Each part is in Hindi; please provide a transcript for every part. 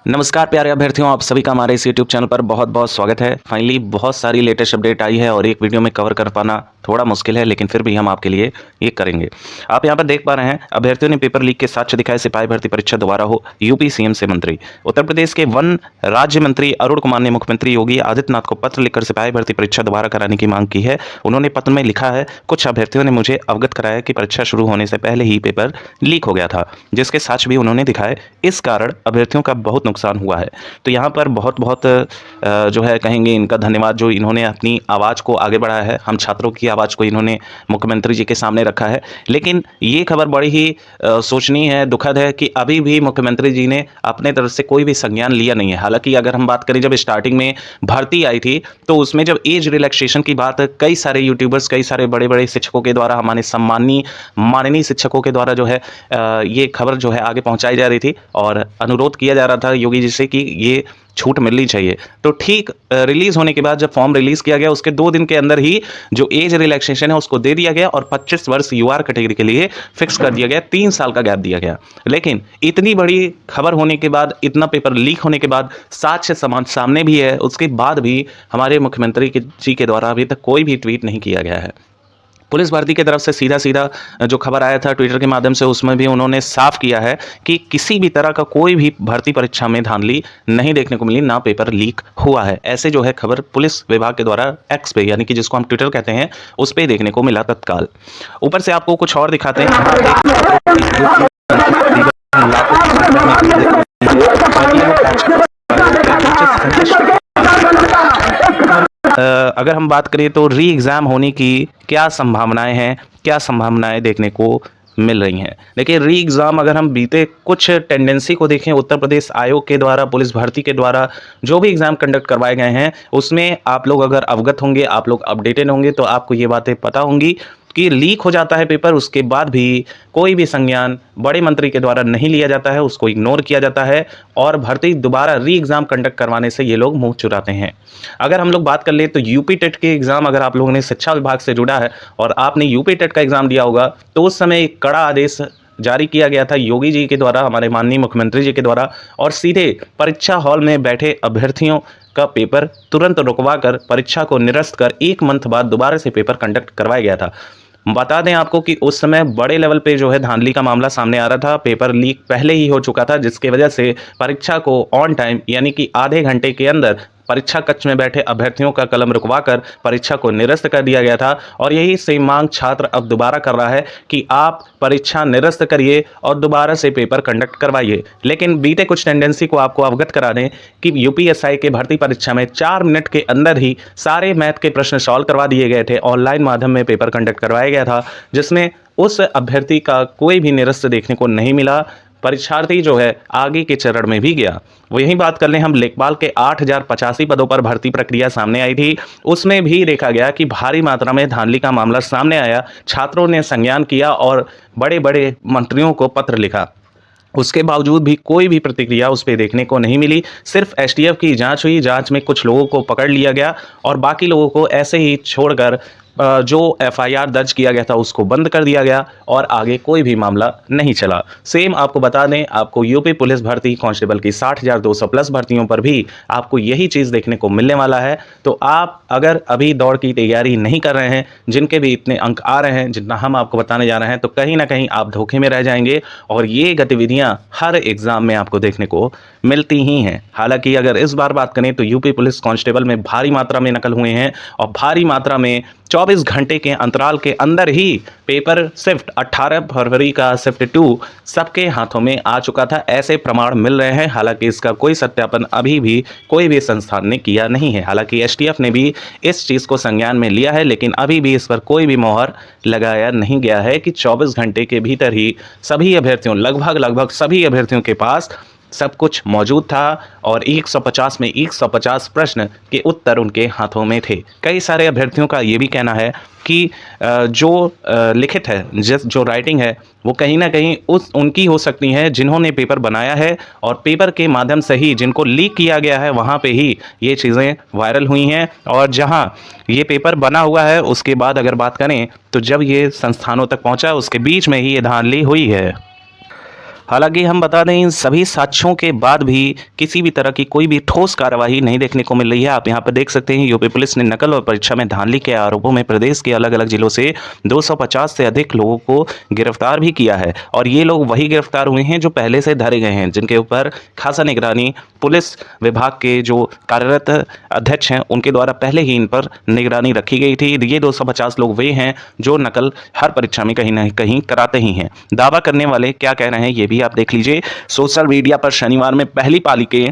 नमस्कार प्यारे अभ्यर्थियों, आप सभी का हमारे इस यूट्यूब चैनल पर बहुत बहुत स्वागत है। फाइनली बहुत सारी लेटेस्ट अपडेट आई है और एक वीडियो में कवर कर पाना थोड़ा मुश्किल है, लेकिन फिर भी हम आपके लिए ये करेंगे। आप यहाँ पर देख पा रहे हैं, अभ्यर्थियों ने पेपर लीक के साक्ष्य दिखाए, सिपाही भर्ती परीक्षा दोबारा हो, यूपी सीएम से मंत्री। उत्तर प्रदेश के वन राज्य मंत्री अरुण कुमार ने मुख्यमंत्री योगी आदित्यनाथ को पत्र लिखकर सिपाही भर्ती परीक्षा दोबारा कराने की मांग की है। उन्होंने पत्र में लिखा है, कुछ अभ्यर्थियों ने मुझे अवगत कराया कि परीक्षा शुरू होने से पहले ही पेपर लीक हो गया था, जिसके साक्ष्य भी उन्होंने दिखाए। इस कारण अभ्यर्थियों का बहुत नुकसान हुआ है। तो यहाँ पर बहुत बहुत जो है कहेंगे इनका धन्यवाद, जो इन्होंने अपनी आवाज़ को आगे बढ़ाया है। हम छात्रों की आवाज़ को इन्होंने मुख्यमंत्री जी के सामने रखा है। लेकिन ये खबर बड़ी ही सोचनीय है, दुखद है कि अभी भी मुख्यमंत्री जी ने अपने तरफ से कोई भी संज्ञान लिया नहीं है। हालांकि अगर हम बात करें, जब स्टार्टिंग में भर्ती आई थी तो उसमें जब एज रिलैक्सेशन की बात कई सारे यूट्यूबर्स, कई सारे बड़े बड़े शिक्षकों के द्वारा, हमारे सम्माननीय माननीय शिक्षकों के द्वारा जो है ये खबर जो है आगे पहुंचाई जा रही थी और अनुरोध किया जा रहा था योगी जी से कि ये छूट मिलनी चाहिए। तो ठीक रिलीज होने के बाद जब फॉर्म रिलीज किया गया, उसके 2 दिन के अंदर ही जो एज रिलैक्सेशन है उसको दे दिया गया और 25 वर्ष यूआर कैटेगरी के लिए फिक्स कर दिया गया, 3 साल का गैप दिया गया। लेकिन इतनी बड़ी खबर होने के बाद, इतना पेपर लीक होने के बाद, साक्ष्य सामने भी है, उसके बाद भी हमारे मुख्यमंत्री जी के द्वारा अभी तक कोई भी ट्वीट नहीं किया गया है। पुलिस भर्ती की तरफ से सीधा सीधा जो खबर आया था ट्विटर के माध्यम से, उसमें भी उन्होंने साफ किया है कि किसी भी तरह का कोई भी भर्ती परीक्षा में धांधली नहीं देखने को मिली, ना पेपर लीक हुआ है। ऐसे जो है खबर पुलिस विभाग के द्वारा एक्स पे, यानी कि जिसको हम ट्विटर कहते हैं, उस पर देखने को मिला तत्काल। ऊपर से आपको कुछ और दिखाते हैं। अगर हम बात करें तो री एग्ज़ाम होने की क्या संभावनाएं हैं, क्या संभावनाएं देखने को मिल रही हैं। देखिए, री एग्ज़ाम अगर हम बीते कुछ टेंडेंसी को देखें, उत्तर प्रदेश आयोग के द्वारा, पुलिस भर्ती के द्वारा जो भी एग्ज़ाम कंडक्ट करवाए गए हैं, उसमें आप लोग अगर अवगत होंगे, आप लोग अपडेटेड होंगे, तो आपको ये बातें पता होंगी कि लीक हो जाता है पेपर, उसके बाद भी कोई भी संज्ञान बड़े मंत्री के द्वारा नहीं लिया जाता है, उसको इग्नोर किया जाता है और भर्ती दोबारा री एग्ज़ाम कंडक्ट करवाने से ये लोग मुंह चुराते हैं। अगर हम लोग बात कर ले तो यूपी टेट के एग्ज़ाम, अगर आप लोगों ने शिक्षा विभाग से जुड़ा है और आपने यूपी टेट का एग्ज़ाम दिया होगा, तो उस समय एक कड़ा आदेश जारी किया गया था योगी जी के द्वारा, हमारे माननीय मुख्यमंत्री जी के द्वारा, और सीधे परीक्षा हॉल में बैठे अभ्यर्थियों का पेपर तुरंत रुकवा कर, परीक्षा को निरस्त कर 1 मंथ बाद दोबारा से पेपर कंडक्ट करवाया गया था। बता दें आपको कि उस समय बड़े लेवल पे जो है धांधली का मामला सामने आ रहा था। पेपर लीक पहले ही हो चुका था, जिसकी वजह से परीक्षा को ऑन टाइम, यानी कि आधे घंटे के अंदर परीक्षा कक्ष में बैठे अभ्यर्थियों का कलम रुकवाकर परीक्षा को निरस्त कर दिया गया था। और यही सेम मांग छात्र अब दोबारा कर रहा है कि आप परीक्षा निरस्त करिए और दोबारा से पेपर कंडक्ट करवाइए। लेकिन बीते कुछ टेंडेंसी को आपको अवगत करा दें कि यूपीएसआई के भर्ती परीक्षा में 4 मिनट के अंदर ही सारे मैथ के प्रश्न सॉल्व करवा दिए गए थे। ऑनलाइन माध्यम में पेपर कंडक्ट करवाया गया था, जिसमें उस अभ्यर्थी का कोई भी निरस्त देखने को नहीं मिला। परीक्षार्थी जो है आगे के चरण में भी गया। वो यही बात कर लें हम, लेखपाल के 8085 पदों पर भर्ती प्रक्रिया सामने आई थी, उसमें भी देखा गया कि भारी मात्रा में धांधली का मामला सामने आया। छात्रों ने संज्ञान किया और बड़े बड़े मंत्रियों को पत्र लिखा, उसके बावजूद भी कोई भी प्रतिक्रिया उस पर देखने को नहीं मिली। सिर्फ एसटीएफ की जांच हुई, जांच में कुछ लोगों को पकड़ लिया गया और बाकी लोगों को ऐसे ही छोड़कर जो एफआईआर दर्ज किया गया था उसको बंद कर दिया गया और आगे कोई भी मामला नहीं चला। सेम आपको बता दें, आपको यूपी पुलिस भर्ती कांस्टेबल की 60,200 प्लस भर्तियों पर भी आपको यही चीज़ देखने को मिलने वाला है। तो आप अगर अभी दौड़ की तैयारी नहीं कर रहे हैं, जिनके भी इतने अंक आ रहे हैं जितना हम आपको बताने जा रहे हैं, तो कहीं ना कहीं आप धोखे में रह जाएंगे और ये गतिविधियां हर एग्जाम में आपको देखने को मिलती ही हैं। हालांकि अगर इस बार बात करें तो यूपी पुलिस कांस्टेबल में भारी मात्रा में नकल हुए हैं और भारी मात्रा में 24 घंटे के अंतराल के अंदर ही पेपर शिफ्ट 18 फरवरी का शिफ्ट 2 सबके हाथों में आ चुका था, ऐसे प्रमाण मिल रहे हैं। हालांकि इसका कोई सत्यापन अभी भी कोई भी संस्थान ने किया नहीं है। हालांकि एसटीएफ ने भी इस चीज़ को संज्ञान में लिया है, लेकिन अभी भी इस पर कोई भी मोहर लगाया नहीं गया है कि 24 घंटे के भीतर ही सभी अभ्यर्थियों, लगभग सभी अभ्यर्थियों के पास सब कुछ मौजूद था और 150 में 150 प्रश्न के उत्तर उनके हाथों में थे। कई सारे अभ्यर्थियों का ये भी कहना है कि जो लिखित है, जो राइटिंग है, वो कहीं ना कहीं उनकी हो सकती है जिन्होंने पेपर बनाया है और पेपर के माध्यम से ही जिनको लीक किया गया है वहाँ पे ही ये चीज़ें वायरल हुई हैं। और जहाँ ये पेपर बना हुआ है उसके बाद अगर बात करें तो जब ये संस्थानों तक पहुँचा उसके बीच में ही ये धांधली हुई है। हालांकि हम बता दें इन सभी साक्ष्यों के बाद भी किसी भी तरह की कोई भी ठोस कार्रवाई नहीं देखने को मिल रही है। आप यहां पर देख सकते हैं यूपी पुलिस ने नकल और परीक्षा में धांधली के आरोपों में प्रदेश के अलग अलग जिलों से 250 से अधिक लोगों को गिरफ्तार भी किया है और ये लोग वही गिरफ्तार हुए हैं जो पहले से धरे गए हैं, जिनके ऊपर खासा निगरानी पुलिस विभाग के जो कार्यरत अध्यक्ष हैं उनके द्वारा पहले ही इन पर निगरानी रखी गई थी। ये 250 लोग वे हैं जो नकल हर परीक्षा में कहीं ना कहीं कराते ही हैं। दावा करने वाले क्या कह रहे हैं ये भी आप देख लीजिए। सोशल मीडिया पर शनिवार में पहली पाली के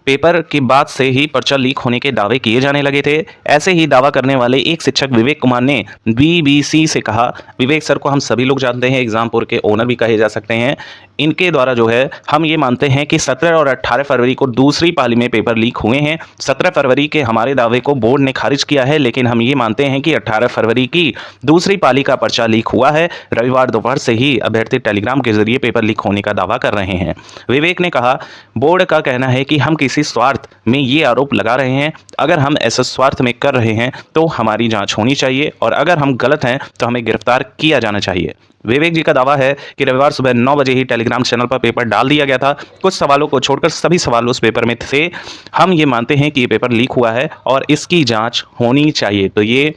पेपर के बाद से ही पर्चा लीक होने के दावे किए जाने लगे थे। ऐसे ही दावा करने वाले एक शिक्षक विवेक कुमार ने बीबीसी से कहा, विवेक सर को हम सभी लोग जानते हैं, एग्जामपुर के ओनर भी कहे जा सकते हैं। इनके द्वारा जो है हम ये मानते हैं कि 17 और 18 फरवरी को दूसरी पाली में पेपर लीक हुए हैं। 17 फरवरी के हमारे दावे को बोर्ड ने खारिज किया है, लेकिन हम ये मानते हैं कि 18 फरवरी की दूसरी पाली का पर्चा लीक हुआ है। रविवार दोपहर से ही अभ्यर्थी टेलीग्राम के जरिए पेपर लीक होने का दावा कर रहे हैं। विवेक ने कहा, बोर्ड का कहना है कि हम किसी स्वार्थ में ये आरोप लगा रहे हैं। अगर हम ऐसे स्वार्थ में कर रहे हैं तो हमारी जांच होनी चाहिए और अगर हम गलत हैं तो हमें गिरफ्तार किया जाना चाहिए। विवेक जी का दावा है कि रविवार सुबह 9 बजे ही टेलीग्राम चैनल पर पेपर डाल दिया गया था। कुछ सवालों को छोड़कर सभी सवाल उस पेपर में थे। हम ये मानते हैं कि ये पेपर लीक हुआ है और इसकी जांच होनी चाहिए। तो ये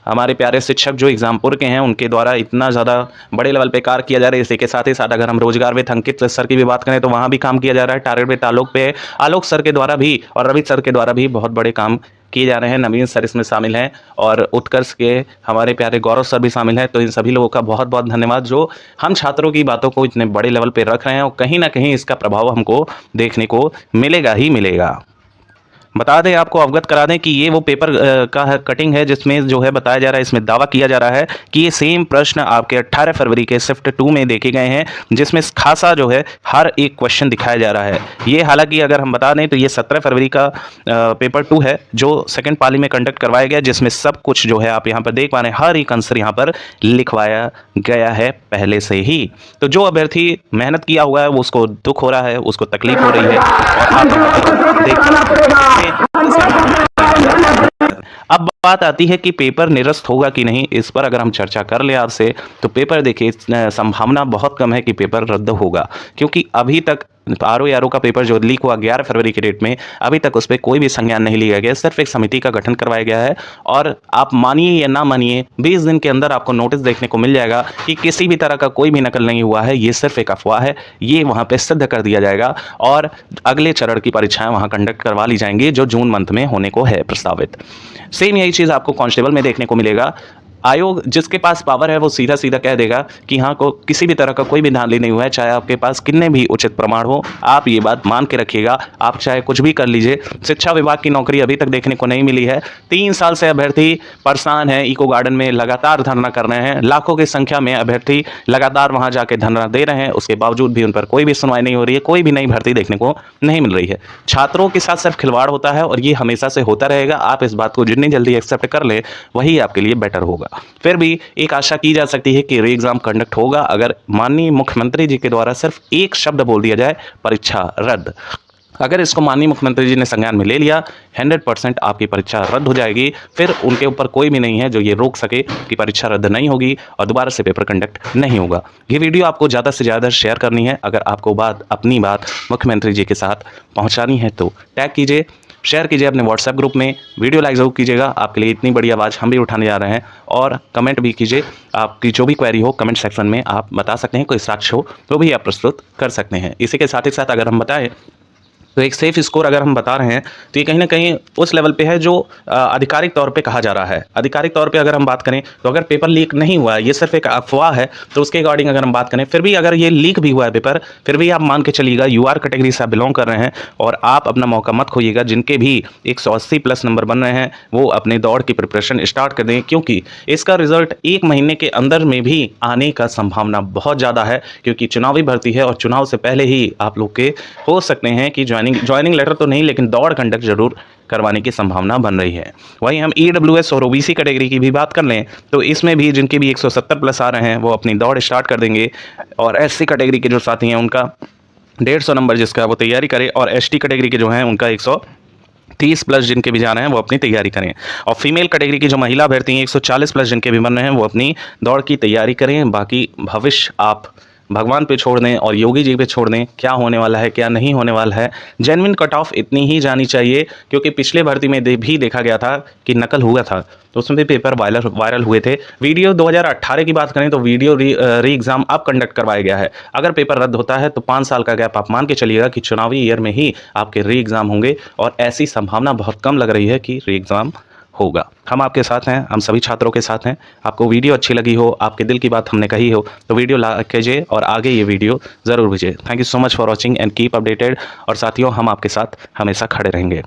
हमारे प्यारे शिक्षक जो एग्जामपुर के हैं उनके द्वारा इतना ज़्यादा बड़े लेवल पे कार्य किया जा रहा है। इसी के साथ ही साथ अगर हम रोजगार विद अंकित सर की भी बात करें तो वहाँ भी काम किया जा रहा है। टारगेट विद आलोक पे आलोक सर के द्वारा भी और रवि सर के द्वारा भी बहुत बड़े काम किए जा रहे हैं। नवीन सर इसमें शामिल हैं और उत्कर्ष के हमारे प्यारे गौरव सर भी शामिल हैं। तो इन सभी लोगों का बहुत बहुत धन्यवाद जो हम छात्रों की बातों को इतने बड़े लेवल पे रख रहे हैं और कहीं ना कहीं इसका प्रभाव हमको देखने को मिलेगा ही मिलेगा। बता दें, आपको अवगत करा दें कि ये वो पेपर का कटिंग है जिसमें जो है बताया जा रहा है, इसमें दावा किया जा रहा है कि ये सेम प्रश्न आपके 18 फरवरी के शिफ्ट 2 में देखे गए हैं, जिसमें खासा जो है हर एक क्वेश्चन दिखाया जा रहा है। ये हालांकि अगर हम बता दें तो ये 17 फरवरी का पेपर 2 है जो सेकंड पाली में कंडक्ट करवाया गया, जिसमें सब कुछ जो है आप यहाँ पर देख पा रहे हैं, हर एक आंसर यहाँ पर लिखवाया गया है पहले से ही। तो जो अभ्यर्थी मेहनत किया हुआ है वो उसको दुख हो रहा है, उसको तकलीफ हो रही है और आप देख अब बात आती है कि पेपर निरस्त होगा कि नहीं। इस पर अगर हम चर्चा कर ले आपसे तो पेपर देखिए, संभावना बहुत कम है कि पेपर रद्द होगा, क्योंकि अभी तक आरओ का पेपर जो लीक हुआ 11 फरवरी के डेट में, अभी तक उस पर कोई भी संज्ञान नहीं लिया गया। सिर्फ एक समिति का गठन करवाया गया है और आप मानिए या ना मानिए 20 दिन के अंदर आपको नोटिस देखने को मिल जाएगा कि किसी भी तरह का कोई भी नकल नहीं हुआ है, ये सिर्फ एक अफवाह है। ये वहाँ पे सिद्ध कर दिया जाएगा और अगले चरण की परीक्षाएं वहाँ कंडक्ट करवा ली जाएंगी जो जून मंथ में होने को है प्रस्तावित। सेम यही चीज़ आपको कांस्टेबल में देखने को मिलेगा। आयोग जिसके पास पावर है वो सीधा सीधा कह देगा कि हाँ को किसी भी तरह का कोई भी धांधली नहीं हुआ है, चाहे आपके पास कितने भी उचित प्रमाण हो। आप ये बात मान के रखिएगा, आप चाहे कुछ भी कर लीजिए। शिक्षा विभाग की नौकरी अभी तक देखने को नहीं मिली है। 3 साल से अभ्यर्थी परेशान है, इको गार्डन में लगातार धरना कर रहे हैं। लाखों की संख्या में अभ्यर्थी लगातार वहां जाके धरना दे रहे हैं, उसके बावजूद भी उन पर कोई भी सुनवाई नहीं हो रही है, कोई भी नई भर्ती देखने को नहीं मिल रही है। छात्रों के साथ सिर्फ खिलवाड़ होता है और ये हमेशा से होता रहेगा। आप इस बात को जितनी जल्दी एक्सेप्ट कर ले वही आपके लिए बेटर होगा। फिर भी एक आशा की जा सकती है कि री एग्जाम कंडक्ट होगा अगर माननीय मुख्यमंत्री जी के द्वारा सिर्फ एक शब्द बोल दिया जाए, परीक्षा रद्द। अगर इसको माननीय मुख्यमंत्री जी ने संज्ञान में ले लिया, 100% आपकी परीक्षा रद्द हो जाएगी। फिर उनके ऊपर कोई भी नहीं है जो ये रोक सके कि परीक्षा रद्द नहीं होगी और दोबारा से पेपर कंडक्ट नहीं होगा। ये वीडियो आपको ज़्यादा से ज़्यादा शेयर करनी है। अगर आपको अपनी बात मुख्यमंत्री जी के साथ पहुँचानी है तो टैग कीजिए, शेयर कीजिए अपने व्हाट्सएप ग्रुप में, वीडियो लाइक जरूर कीजिएगा। आपके लिए इतनी बड़ी आवाज़ हम भी उठाने जा रहे हैं। और कमेंट भी कीजिए, आपकी जो भी क्वेरी हो कमेंट सेक्शन में आप बता सकते हैं। कोई साक्ष्य हो तो भी आप प्रस्तुत कर सकते हैं। इसी के साथ ही साथ अगर हम बताएं तो एक सेफ स्कोर अगर हम बता रहे हैं तो ये कहीं ना कहीं उस लेवल पे है जो आधिकारिक तौर पे कहा जा रहा है। आधिकारिक तौर पे अगर हम बात करें तो अगर पेपर लीक नहीं हुआ है, ये सिर्फ एक अफवाह है, तो उसके अकॉर्डिंग अगर हम बात करें, फिर भी अगर ये लीक भी हुआ है पेपर, फिर भी आप मान के चलिएगा यूआर कैटेगरी से आप बिलोंग कर रहे हैं और आप अपना मौका मत खोइएगा। जिनके भी 180+ नंबर बन रहे हैं वो अपने दौड़ की प्रिपरेशन स्टार्ट कर दें, क्योंकि इसका रिजल्ट 1 महीने के अंदर में भी आने का संभावना बहुत ज़्यादा है। क्योंकि चुनावी भर्ती है और चुनाव से पहले ही आप लोग के हो सकते हैं कि ज्वाइनिंग लेटर तो नहीं लेकिन दौड़ कंडक्ट जरूर करवाने की संभावना बन रही है। वहीं हम ईडब्ल्यूएस और ओबीसी कैटेगरी की भी बात कर लें तो इसमें भी जिनके भी 170+ आ रहे हैं वो अपनी दौड़ स्टार्ट कर देंगे और एससी कैटेगरी के जो साथी हैं उनका 150 नंबर जिसका वो तैयारी करें और एसटी कैटेगरी के जो हैं उनका 130+ जिनके भी जा रहे हैं वो अपनी तैयारी करें। और फीमेल कैटेगरी की जो महिला अभ्यर्थी हैं 140+ जिनके भी बन रहे हैं वो अपनी दौड़ की तैयारी करें। बाकी भविष्य आप भगवान पे छोड़ दें और योगी जी पे छोड़ दें, क्या होने वाला है क्या नहीं होने वाला है। जेन्युइन कट ऑफ इतनी ही जानी चाहिए, क्योंकि पिछले भर्ती में भी देखा गया था कि नकल हुआ था, तो उसमें भी पेपर वायरल हुए थे। वीडियो 2018 की बात करें तो वीडियो री एग्ज़ाम अब कंडक्ट करवाया गया है। अगर पेपर रद्द होता है तो 5 साल का गैप आप मान के चलिएगा कि चुनावी ईयर में ही आपके री एग्ज़ाम होंगे, और ऐसी संभावना बहुत कम लग रही है कि री एग्ज़ाम होगा। हम आपके साथ हैं, हम सभी छात्रों के साथ हैं। आपको वीडियो अच्छी लगी हो, आपके दिल की बात हमने कही हो, तो वीडियो लाइक कीजिए और आगे ये वीडियो ज़रूर भेजिए। Thank you so much for watching and keep updated. और साथियों, हम आपके साथ हमेशा खड़े रहेंगे।